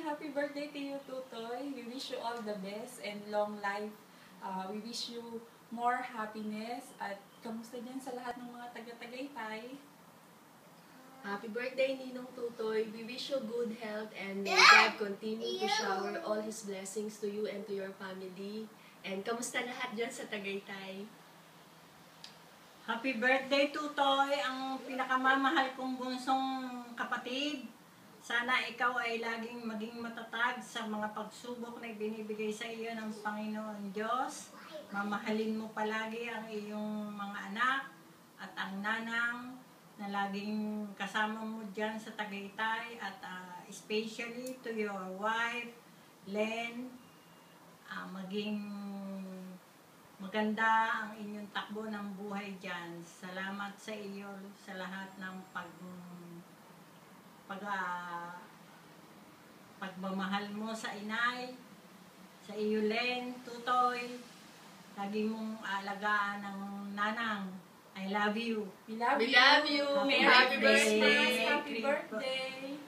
Happy birthday to you, Tutoy. We wish you all the best and long life. We wish you more happiness. At kamusta dyan sa lahat ng mga taga-Tagaytay? Happy birthday, Ninong Tutoy. We wish you good health and may God continue to shower all His blessings to you and to your family. And kamusta lahat dyan sa Tagaytay? Happy birthday, Tutoy, ang pinakamamahal kong bunsong kapatid. Sana ikaw ay laging maging matatag sa mga pagsubok na ibinibigay sa iyo ng Panginoon Diyos. Mamahalin mo palagi ang iyong mga anak at ang nanang na laging kasama mo dyan sa Tagaytay at especially to your wife, Len. Maging maganda ang inyong takbo ng buhay dyan. Salamat sa iyo sa lahat ng pagmamahal mo sa inay, sa iyo Len, Tutoy. Lagi mong alagaan ng nanang. I love you. We love We you. love you. Merry Happy Christmas. birthday. Happy birthday.